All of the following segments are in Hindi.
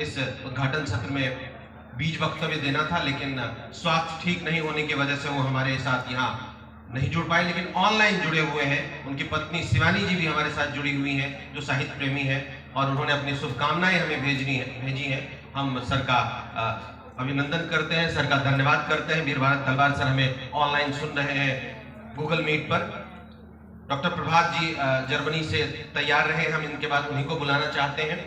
इस उद्घाटन सत्र में बीज वक्तव्य देना था, लेकिन स्वास्थ्य ठीक नहीं होने की वजह से वो हमारे साथ यहाँ नहीं जुड़ पाए, लेकिन ऑनलाइन जुड़े हुए हैं। उनकी पत्नी शिवानी जी भी हमारे साथ जुड़ी हुई हैं, जो साहित्य प्रेमी है, और उन्होंने अपनी शुभकामनाएं हमें भेजी हैं। हम सर का अभिनंदन करते हैं, सर का धन्यवाद करते हैं। वीर भारत तलवार सर हमें ऑनलाइन सुन रहे हैं गूगल मीट पर। डॉक्टर प्रभात जी जर्मनी से तैयार रहे, हम इनके बाद उन्हीं को बुलाना चाहते हैं।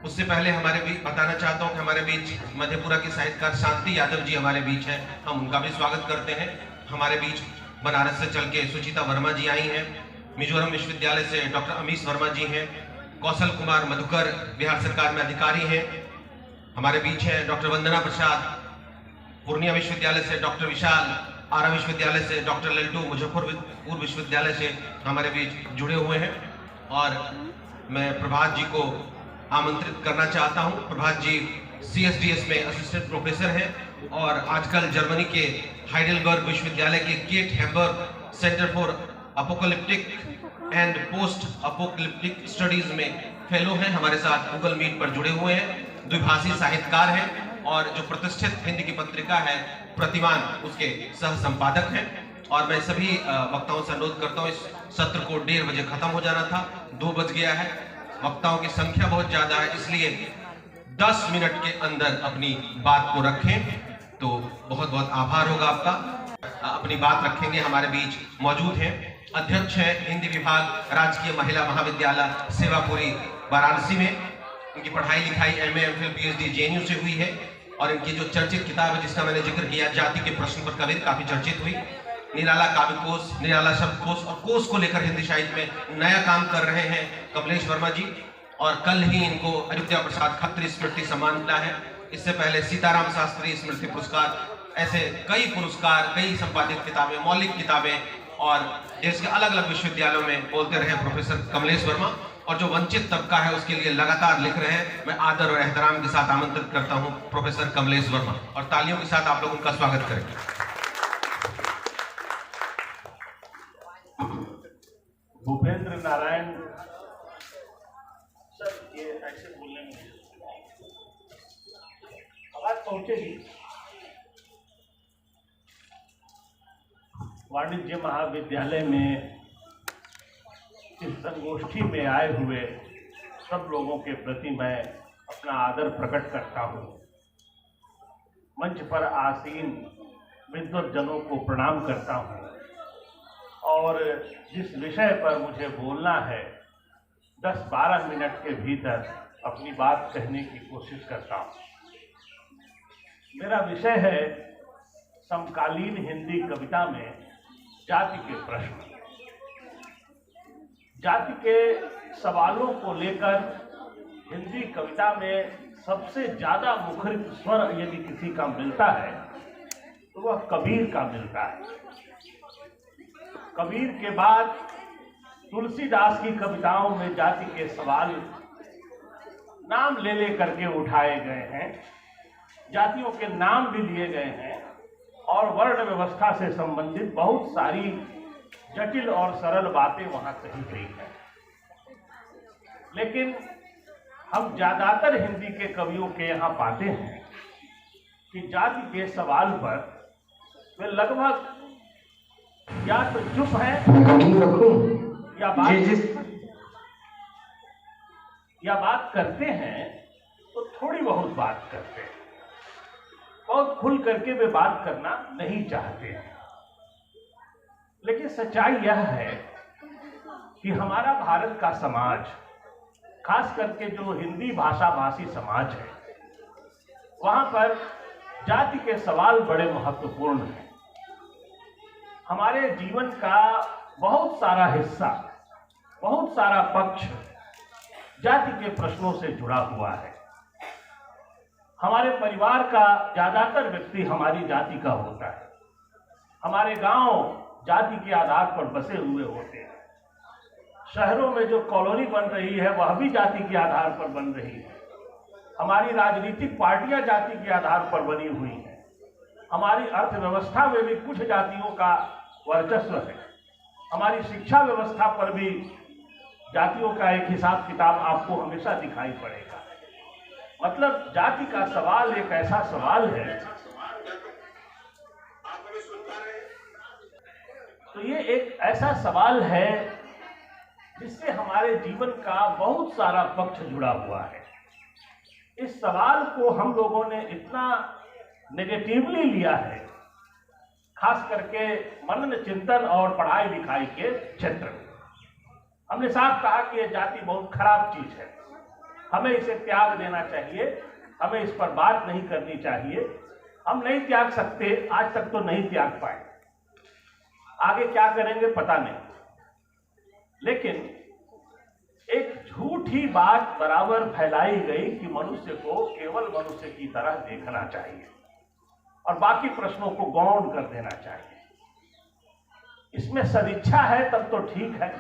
उससे पहले हमारे बीच बताना चाहता हूं कि हमारे बीच मधेपुरा की साहित्यकार शांति यादव जी हमारे बीच हैं, हम उनका भी स्वागत करते हैं। हमारे बीच बनारस से चल के सुचिता वर्मा जी आई हैं, मिजोरम विश्वविद्यालय से डॉक्टर अमीश वर्मा जी हैं, कौशल कुमार मधुकर बिहार सरकार में अधिकारी हैं। हमारे बीच है डॉक्टर वंदना प्रसाद, पूर्णिया विश्वविद्यालय से डॉक्टर विशाल, आरा विश्वविद्यालय से डॉक्टर लल्टू, मुजफ्फरपुर विश्वविद्यालय से हमारे बीच जुड़े हुए हैं। और मैं प्रभात जी को आमंत्रित करना चाहता हूं। प्रभात जी CSDS में असिस्टेंट प्रोफेसर हैं और आजकल जर्मनी के हाइडेलबर्ग विश्वविद्यालय के Kate Hamburg centre for apocalyptic and post apocalyptic studies में फेलो हैं। हमारे साथ गूगल मीट पर जुड़े हुए हैं। द्विभाषी साहित्यकार हैं और जो प्रतिष्ठित हिंदी की पत्रिका है प्रतिमान, उसके सह संपादक हैं। और मैं सभी वक्ताओं से अनुरोध करता हूं, इस सत्र को 1:30 बजे खत्म हो जाना था, 2 बज गया है। वक्ताओं की संख्या बहुत ज्यादा है, इसलिए 10 मिनट के अंदर अपनी बात को रखें तो बहुत बहुत आभार होगा आपका। अपनी बात रखेंगे। हमारे बीच मौजूद हैं अध्यक्ष हैं हिंदी विभाग राजकीय महिला महाविद्यालय सेवापुरी वाराणसी में। इनकी पढ़ाई लिखाई MA MPhil PhD JNU से हुई है और इनकी जो चर्चित किताब है जिसका मैंने जिक्र किया, जाति के प्रश्न पर कविता काफी चर्चित हुई। निराला काव्य कोश, निराला शब्दकोश और कोश को लेकर हिंदी साहित्य में नया काम कर रहे हैं कमलेश वर्मा जी, और कल ही इनको अयोध्या प्रसाद खत्री स्मृति सम्मान मिला है। इससे पहले सीताराम शास्त्री स्मृति पुरस्कार, ऐसे कई पुरस्कार, कई संपादित किताबें, मौलिक किताबें और देश के अलग अलग विश्वविद्यालयों में बोलते रहे प्रोफेसर कमलेश वर्मा, और जो वंचित तबका है उसके लिए लगातार लिख रहे हैं। मैं आदर और एहतराम के साथ आमंत्रित करता हूं प्रोफेसर कमलेश वर्मा, और तालियों के साथ आप लोग उनका स्वागत करेंगे। भूपेंद्र नारायण सर, ये ऐसे बोलने में आवाज पहुंचेगी। वाणिज्य महाविद्यालय में इस संगोष्ठी में आए हुए सब लोगों के प्रति मैं अपना आदर प्रकट करता हूँ। मंच पर आसीन विद्वज्जनों को प्रणाम करता हूँ और जिस विषय पर मुझे बोलना है 10-12 मिनट के भीतर अपनी बात कहने की कोशिश करता हूँ। मेरा विषय है समकालीन हिंदी कविता में जाति के प्रश्न। जाति के सवालों को लेकर हिंदी कविता में सबसे ज्यादा मुखरित स्वर यदि किसी का मिलता है तो वह कबीर का मिलता है। कबीर के बाद तुलसीदास की कविताओं में जाति के सवाल नाम ले ले करके उठाए गए हैं, जातियों के नाम भी लिए गए हैं और वर्ण व्यवस्था से संबंधित बहुत सारी जटिल और सरल बातें वहां कही गई हैं। लेकिन हम ज्यादातर हिंदी के कवियों के यहाँ पाते हैं कि जाति के सवाल पर वे लगभग या तो चुप है या बात करते हैं तो थोड़ी बहुत बात करते हैं, बहुत खुल करके वे बात करना नहीं चाहते हैं। लेकिन सच्चाई यह है कि हमारा भारत का समाज, खास करके जो हिंदी भाषा भाषी समाज है, वहां पर जाति के सवाल बड़े महत्वपूर्ण हैं। हमारे जीवन का बहुत सारा हिस्सा, बहुत सारा पक्ष जाति के प्रश्नों से जुड़ा हुआ है। हमारे परिवार का ज्यादातर व्यक्ति हमारी जाति का होता है। हमारे गांव जाति के आधार पर बसे हुए होते हैं। शहरों में जो कॉलोनी बन रही है वह भी जाति के आधार पर बन रही है। हमारी राजनीतिक पार्टियां जाति के आधार पर बनी हुई हैं। हमारी अर्थव्यवस्था में भी कुछ जातियों का वर्चस्व है। हमारी शिक्षा व्यवस्था पर भी जातियों का एक हिसाब किताब आपको हमेशा दिखाई पड़ेगा। मतलब जाति का सवाल एक ऐसा सवाल है, तो ये एक ऐसा सवाल है जिससे हमारे जीवन का बहुत सारा पक्ष जुड़ा हुआ है। इस सवाल को हम लोगों ने इतना नेगेटिवली लिया है, खास करके मनन चिंतन और पढ़ाई लिखाई के क्षेत्र में। हमने साफ कहा कि यह जाति बहुत खराब चीज है, हमें इसे त्याग देना चाहिए, हमें इस पर बात नहीं करनी चाहिए। हम नहीं त्याग सकते, आज तक तो नहीं त्याग पाए, आगे क्या करेंगे पता नहीं। लेकिन एक झूठी बात बराबर फैलाई गई कि मनुष्य को केवल मनुष्य की तरह देखना चाहिए और बाकी प्रश्नों को गौण कर देना चाहिए। इसमें सदिच्छा है तब तो ठीक है,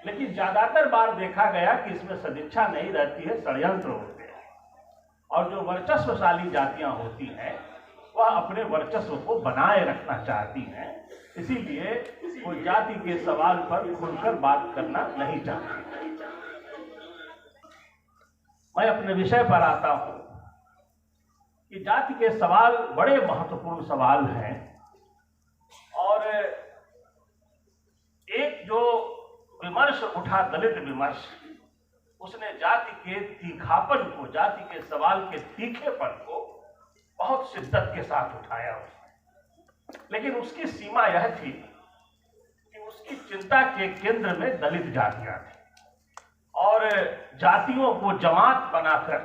लेकिन ज्यादातर बार देखा गया कि इसमें सदिच्छा नहीं रहती है, षड्यंत्र होते हैं। और जो वर्चस्वशाली जातियां होती हैं वह अपने वर्चस्व को बनाए रखना चाहती हैं, इसीलिए वो जाति के सवाल पर खुलकर बात करना नहीं चाहती। मैं अपने विषय पर आता हूं कि जाति के सवाल बड़े महत्वपूर्ण सवाल हैं और एक जो विमर्श उठा, दलित विमर्श, उसने जाति के तीखापन को, जाति के सवाल के तीखेपन को बहुत शिद्दत के साथ उठाया उसने। लेकिन उसकी सीमा यह थी कि उसकी चिंता के केंद्र में दलित जातियां थी और जातियों को जमात बनाकर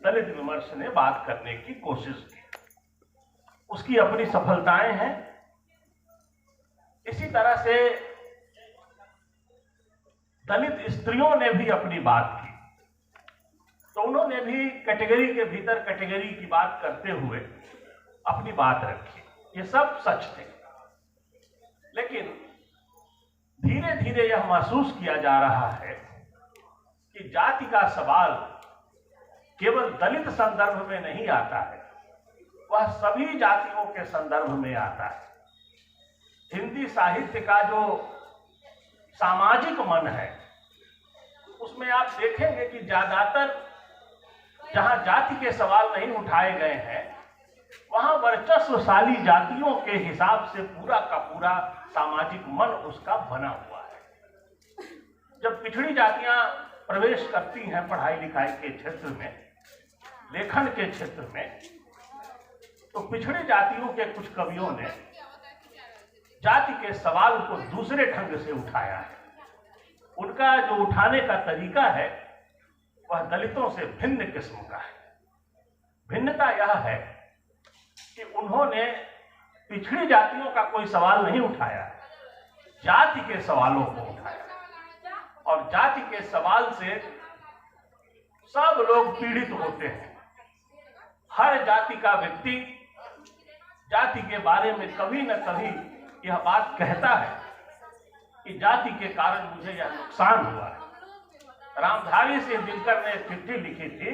दलित विमर्श ने बात करने की कोशिश की। उसकी अपनी सफलताएं हैं। इसी तरह से दलित स्त्रियों ने भी अपनी बात की, तो उन्होंने भी कैटेगरी के भीतर कैटेगरी की बात करते हुए अपनी बात रखी। ये सब सच थे, लेकिन धीरे धीरे यह महसूस किया जा रहा है कि जाति का सवाल केवल दलित संदर्भ में नहीं आता है, वह सभी जातियों के संदर्भ में आता है। हिंदी साहित्य का जो सामाजिक मन है उसमें आप देखेंगे कि ज्यादातर जहां जाति के सवाल नहीं उठाए गए हैं वहां वर्चस्वशाली जातियों के हिसाब से पूरा का पूरा सामाजिक मन उसका बना हुआ है। जब पिछड़ी जातियां प्रवेश करती हैं पढ़ाई लिखाई के क्षेत्र में, लेखन के क्षेत्र में, तो पिछड़ी जातियों के कुछ कवियों ने जाति के सवाल को दूसरे ढंग से उठाया है। उनका जो उठाने का तरीका है वह दलितों से भिन्न किस्म का है। भिन्नता यह है कि उन्होंने पिछड़ी जातियों का कोई सवाल नहीं उठाया, जाति के सवालों को उठाया। और जाति के सवाल से सब लोग पीड़ित होते हैं। हर जाति का व्यक्ति जाति के बारे में कभी न कभी यह बात कहता है कि जाति के कारण मुझे यह नुकसान हुआ है। रामधारी सिंह दिनकर ने चिट्ठी लिखी थी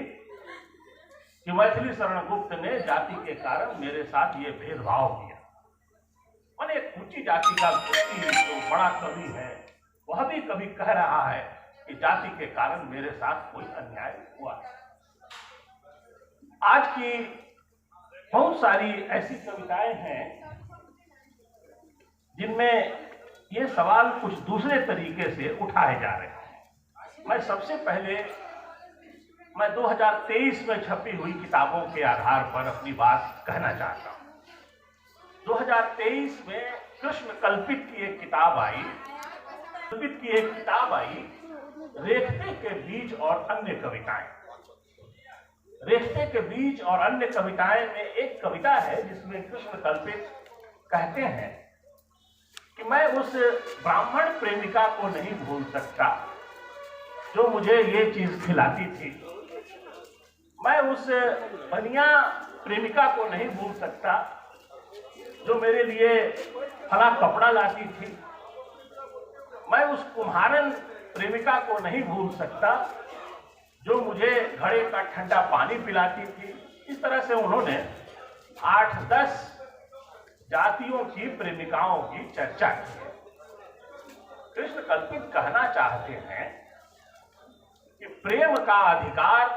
कि मैथिली शरण गुप्त ने जाति के कारण मेरे साथ ये भेदभाव किया। मैंने एक ऊंची जाति का व्यक्ति जो बड़ा कवि है वह भी कभी कह रहा है कि जाति के कारण मेरे साथ कोई अन्याय हुआ। आज की बहुत सारी ऐसी कविताएं हैं जिनमें ये सवाल कुछ दूसरे तरीके से उठाए जा रहे हैं। मैं सबसे पहले 2023 में छपी हुई किताबों के आधार पर अपनी बात कहना चाहता हूं। 2023 में कृष्ण कल्पित की एक किताब आई, रेखते के बीज और अन्य कविताएं। रेखते के बीज और अन्य कविताएं में एक कविता है जिसमें कृष्ण कल्पित कहते हैं कि मैं उस ब्राह्मण प्रेमिका को नहीं भूल सकता जो मुझे ये चीज खिलाती थी। मैं उस बनिया प्रेमिका को नहीं भूल सकता जो मेरे लिए फला कपड़ा लाती थी। मैं उस कुम्हारन प्रेमिका को नहीं भूल सकता जो मुझे घड़े का ठंडा पानी पिलाती थी। इस तरह से उन्होंने 8-10 जातियों की प्रेमिकाओं की चर्चा की है। कृष्ण कल्पित कहना चाहते हैं कि प्रेम का अधिकार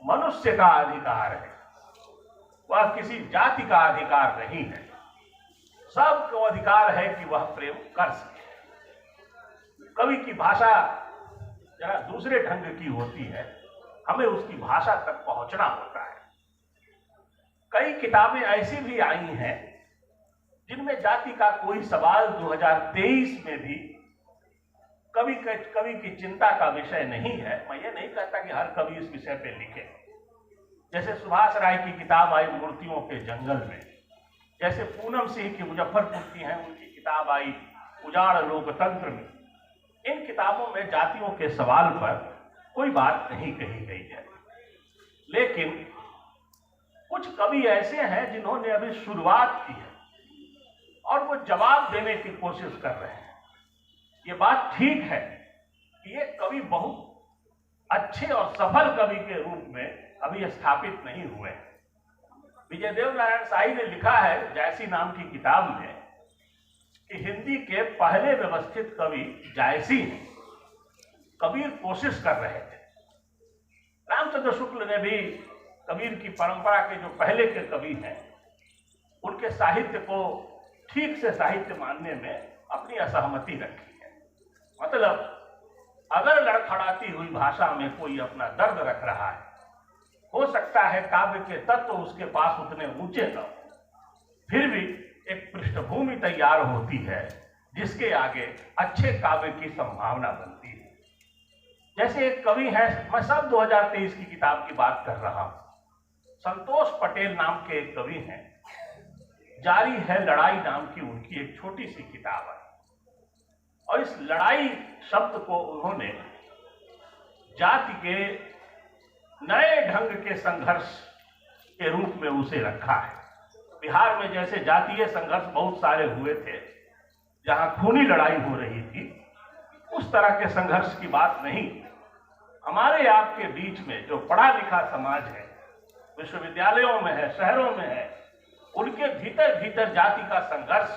मनुष्य का अधिकार है, वह किसी जाति का अधिकार नहीं है। सबको अधिकार है कि वह प्रेम कर सके। कवि की भाषा जरा दूसरे ढंग की होती है, हमें उसकी भाषा तक पहुंचना होता है। कई किताबें ऐसी भी आई हैं जिनमें जाति का कोई सवाल 2023 में भी कवि की चिंता का विषय नहीं है। मैं ये नहीं कहता कि हर कवि इस विषय पे लिखे। जैसे सुभाष राय की किताब आई मूर्तियों के जंगल में, जैसे पूनम सिंह की मुजफ्फरपुर की है, उनकी किताब आई उजाड़ लोकतंत्र में। इन किताबों में जातियों के सवाल पर कोई बात नहीं कही गई है, लेकिन कुछ कवि ऐसे हैं जिन्होंने अभी शुरुआत की है और वो जवाब देने की कोशिश कर रहे हैं। ये बात ठीक है कि ये कवि बहुत अच्छे और सफल कवि के रूप में अभी स्थापित नहीं हुए हैं। विजय देव नारायण शाही ने लिखा है जायसी नाम की किताब में कि हिंदी के पहले व्यवस्थित कवि जायसी हैं। कबीर कोशिश कर रहे थे। रामचंद्र शुक्ल ने भी कबीर की परंपरा के जो पहले के कवि हैं उनके साहित्य को ठीक से साहित्य मानने में अपनी असहमति रखी है। मतलब अगर लड़खड़ाती हुई भाषा में कोई अपना दर्द रख रहा है, हो सकता है काव्य के तत्व उसके पास उतने ऊंचे न हो, फिर भी एक पृष्ठभूमि तैयार होती है जिसके आगे अच्छे काव्य की संभावना बनती है। जैसे एक कवि है, मैं सब 2023 की किताब की बात कर रहा हूं, संतोष पटेल नाम के एक कवि हैं। जारी है लड़ाई नाम की उनकी एक छोटी सी किताब है और इस लड़ाई शब्द को उन्होंने जाति के नए ढंग के संघर्ष के रूप में उसे रखा है। बिहार में जैसे जातीय संघर्ष बहुत सारे हुए थे जहां खूनी लड़ाई हो रही थी, उस तरह के संघर्ष की बात नहीं। हमारे आपके बीच में जो पढ़ा लिखा समाज है, विश्वविद्यालयों में है, शहरों में है, उनके भीतर भीतर जाति का संघर्ष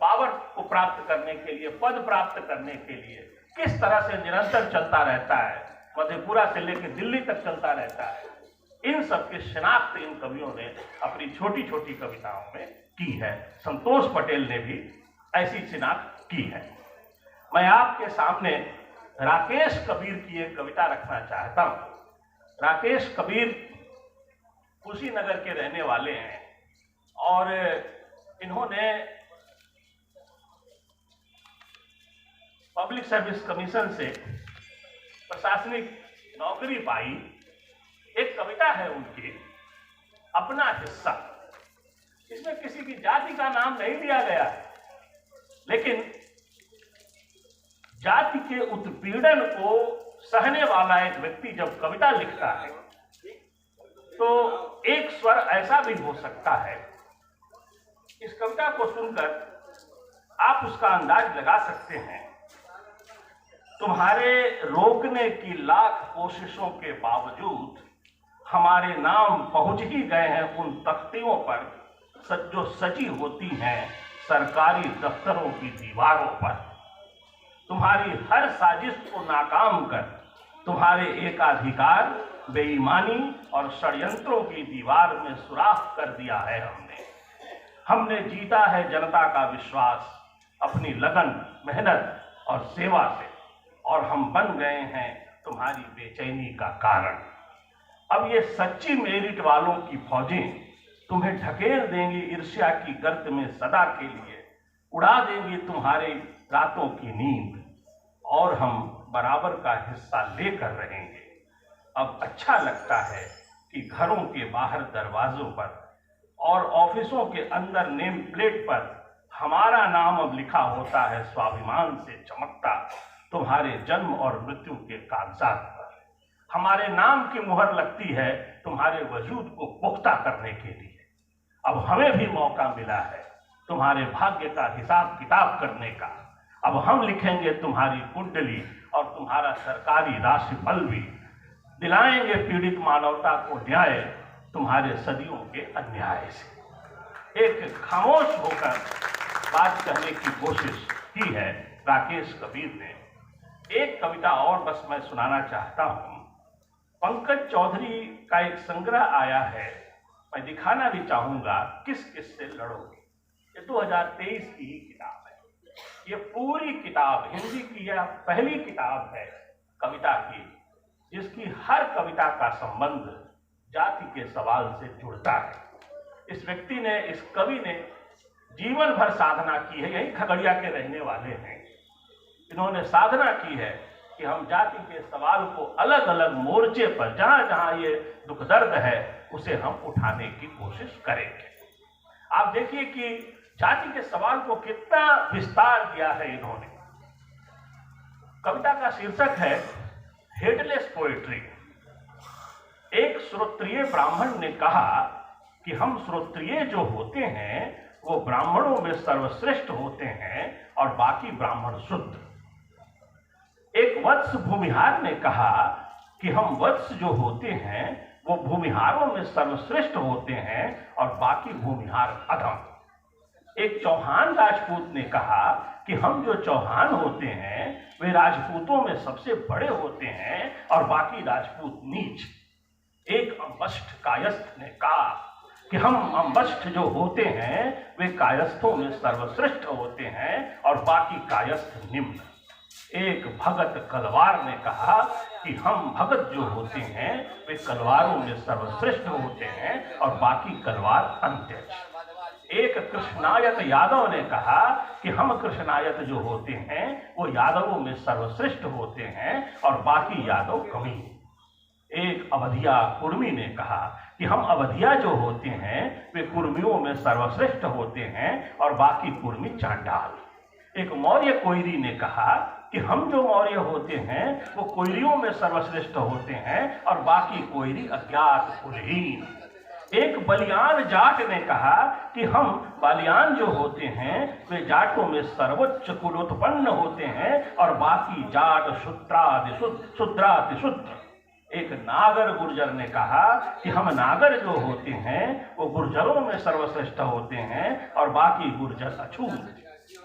पावर को प्राप्त करने के लिए, पद प्राप्त करने के लिए किस तरह से निरंतर चलता रहता है, मधेपुरा से लेकर दिल्ली तक चलता रहता है, इन सब की शिनाख्त इन कवियों ने अपनी छोटी छोटी कविताओं में की है। संतोष पटेल ने भी ऐसी शिनाख्त की है। मैं आपके सामने राकेश कबीर की एक कविता रखना चाहता हूं। राकेश कबीर कुशीनगर के रहने वाले हैं और इन्होंने पब्लिक सर्विस कमीशन से प्रशासनिक नौकरी पाई। एक कविता है उनकी, अपना हिस्सा। इसमें किसी की जाति का नाम नहीं लिया गया है, लेकिन जाति के उत्पीड़न को सहने वाला एक व्यक्ति जब कविता लिखता है तो एक स्वर ऐसा भी हो सकता है। इस कविता को सुनकर आप उसका अंदाज लगा सकते हैं। तुम्हारे रोकने की लाख कोशिशों के बावजूद हमारे नाम पहुंच ही गए हैं उन तख्तियों पर जो सजी होती हैं सरकारी दफ्तरों की दीवारों पर। तुम्हारी हर साजिश को नाकाम कर तुम्हारे एकाधिकार, बेईमानी और षड्यंत्रों की दीवार में सुराख कर दिया है हमने जीता है जनता का विश्वास अपनी लगन, मेहनत और सेवा से, और हम बन गए हैं तुम्हारी बेचैनी का कारण। अब ये सच्ची मेरिट वालों की फौजें तुम्हें ढकेल देंगी ईर्ष्या की गर्त में सदा के लिए, उड़ा देंगी तुम्हारे रातों की नींद, और हम बराबर का हिस्सा लेकर रहेंगे। अब अच्छा लगता है कि घरों के बाहर दरवाजों पर और ऑफिसों के अंदर नेम प्लेट पर हमारा नाम अब लिखा होता है स्वाभिमान से चमकता तुम्हारे जन्म और मृत्यु के कागजात पर। हमारे नाम की मुहर लगती है तुम्हारे वजूद को पुख्ता करने के लिए। अब हमें भी मौका मिला है तुम्हारे भाग्य का हिसाब किताब करने का। अब हम लिखेंगे तुम्हारी कुंडली और तुम्हारा सरकारी राशिफल भी, दिलाएंगे पीड़ित मानवता को न्याय तुम्हारे सदियों के अन्याय से। एक खामोश होकर बात कहने की कोशिश की है राकेश कबीर ने। एक कविता और बस मैं सुनाना चाहता हूं, पंकज चौधरी का एक संग्रह आया है, मैं दिखाना भी चाहूंगा, किस किस से लड़ोगे। ये 2023 की ही किताब है। ये पूरी किताब हिंदी की यह पहली किताब है कविता की, जिसकी हर कविता का संबंध जाति के सवाल से जुड़ता है। इस व्यक्ति ने, इस कवि ने जीवन भर साधना की है, यही खगड़िया के रहने वाले हैं। इन्होंने साधना की है कि हम जाति के सवाल को अलग अलग मोर्चे पर, जहां जहां ये दुख दर्द है, उसे हम उठाने की कोशिश करेंगे। आप देखिए कि जाति के सवाल को कितना विस्तार दिया है इन्होंने। कविता का शीर्षक है हेडलेस पोएट्री। एक श्रोत्रिय ब्राह्मण ने कहा कि हम श्रोत्रिय जो होते हैं वो ब्राह्मणों में सर्वश्रेष्ठ होते हैं और बाकी ब्राह्मण शुद्ध। एक वत्स भूमिहार ने कहा कि हम वत्स जो होते हैं वो भूमिहारों में सर्वश्रेष्ठ होते हैं और बाकी भूमिहार अधम। एक चौहान राजपूत ने कहा कि हम जो चौहान होते हैं वे राजपूतों में सबसे बड़े होते हैं और बाकी राजपूत नीच। एक अम्बष्ठ कायस्थ ने कहा कि हम अम्बष्ठ जो होते हैं वे कायस्थों में सर्वश्रेष्ठ होते हैं और बाकी कायस्थ निम्न। एक भगत कलवार ने कहा कि हम भगत जो होते हैं वे कलवारों में सर्वश्रेष्ठ होते हैं और बाकी कलवार अंत्यज। एक कृष्णायत यादव ने कहा कि हम कृष्णायत जो होते हैं वो यादवों में सर्वश्रेष्ठ होते हैं और बाकी यादव कमी। एक अवधिया कुर्मी ने कहा कि हम अवधिया जो होते हैं वे कुर्मियों में सर्वश्रेष्ठ होते हैं और बाकी कुर्मी चांडाल। एक मौर्य कोयरी ने कहा कि हम जो मौर्य होते हैं वो कोयरियों में सर्वश्रेष्ठ होते हैं और बाकी कोयरी अज्ञात कुलहीन। एक बलियान जाट ने कहा कि हम बलियान जो होते हैं वे जाटों में सर्वोच्च कुलोत्पन्न होते हैं और बाकी जाट शूद्रादि शुद्र। एक नागर गुर्जर ने कहा कि हम नागर जो होते हैं वो गुर्जरों में सर्वश्रेष्ठ होते हैं और बाकी गुर्जर अछूत।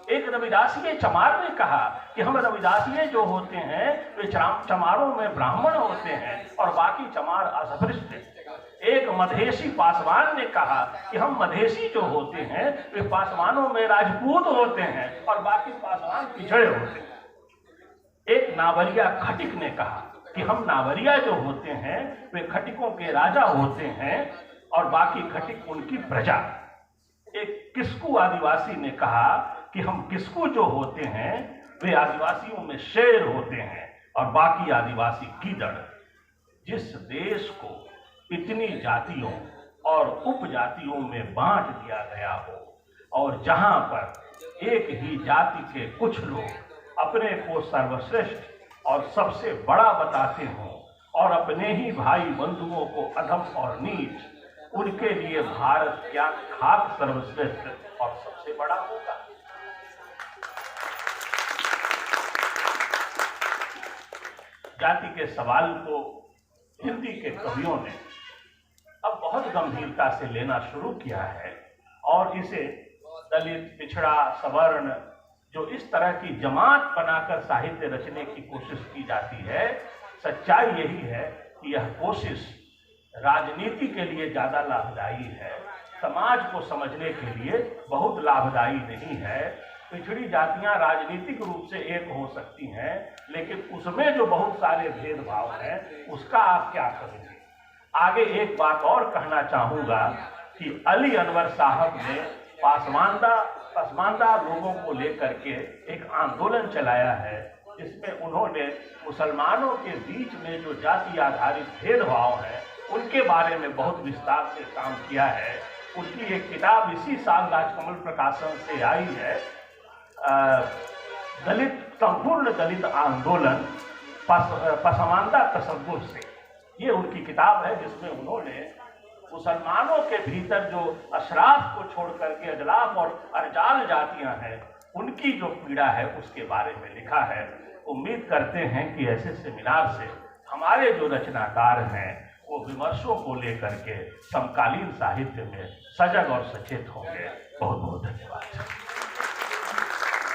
एक रविदासीय चमार ने कहा कि हम रविदासीय जो होते हैं वे चमारों में ब्राह्मण होते हैं और बाकी चमार अस्पृश्य। एक मधेसी पासवान ने कहा कि हम मधेसी जो होते हैं वे पासवानों में राजपूत होते हैं और बाकी पासवान पिछड़े होते हैं। एक नावरिया खटिक ने कहा कि हम नावरिया जो होते हैं वे खटिकों के राजा होते हैं और बाकी खटिक उनकी प्रजा। एक किस्कू आदिवासी ने कहा कि हम किस्कू जो होते हैं वे आदिवासियों में शेर होते हैं और बाकी आदिवासी गीदड़। जिस देश को इतनी जातियों और उपजातियों में बांट दिया गया हो और जहां पर एक ही जाति के कुछ लोग अपने को सर्वश्रेष्ठ और सबसे बड़ा बताते हों और अपने ही भाई बंधुओं को अधम और नीच, उनके लिए भारत क्या खाक सर्वश्रेष्ठ और सबसे बड़ा होगा। जाति के सवाल को हिंदी के कवियों ने अब बहुत गंभीरता से लेना शुरू किया है और इसे दलित, पिछड़ा, सवर्ण, जो इस तरह की जमात बनाकर साहित्य रचने की कोशिश की जाती है, सच्चाई यही है कि यह कोशिश राजनीति के लिए ज्यादा लाभदायी है, समाज को समझने के लिए बहुत लाभदायी नहीं है। पिछड़ी जातियां राजनीतिक रूप से एक हो सकती हैं, लेकिन उसमें जो बहुत सारे भेदभाव हैं उसका आप क्या करेंगे। आगे एक बात और कहना चाहूंगा कि अली अनवर साहब ने पसमानदा लोगों को लेकर के एक आंदोलन चलाया है, जिसमें उन्होंने मुसलमानों के बीच में जो जाति आधारित भेदभाव है उनके बारे में बहुत विस्तार से काम किया है। उनकी एक किताब इसी साल राजकमल प्रकाशन से आई है, संपूर्ण दलित आंदोलन पसमानदा तसव्वुर से। ये उनकी किताब है जिसमें उन्होंने मुसलमानों के भीतर जो अशराफ को छोड़ करके अजलाफ और अर्जाल जातियां हैं उनकी जो पीड़ा है उसके बारे में लिखा है। उम्मीद करते हैं कि ऐसे सेमिनार से हमारे जो रचनाकार हैं वो विमर्शों को लेकर के समकालीन साहित्य में सजग और सचेत होंगे। बहुत बहुत धन्यवाद।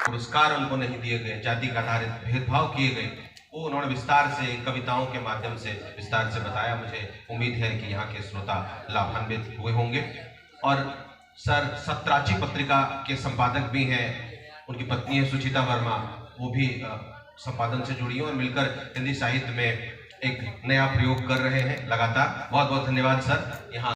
पुरस्कार उनको नहीं दिए गए, जाति का आधारित भेदभाव किए गए, वो उन्होंने विस्तार से कविताओं के माध्यम से विस्तार से बताया। मुझे उम्मीद है कि यहाँ के श्रोता लाभान्वित हुए होंगे। और सर सत्राची पत्रिका के संपादक भी हैं, उनकी पत्नी है सुचिता वर्मा, वो भी संपादन से जुड़ी हैं और मिलकर हिंदी साहित्य में एक नया प्रयोग कर रहे हैं लगातार। बहुत बहुत धन्यवाद सर। यहाँ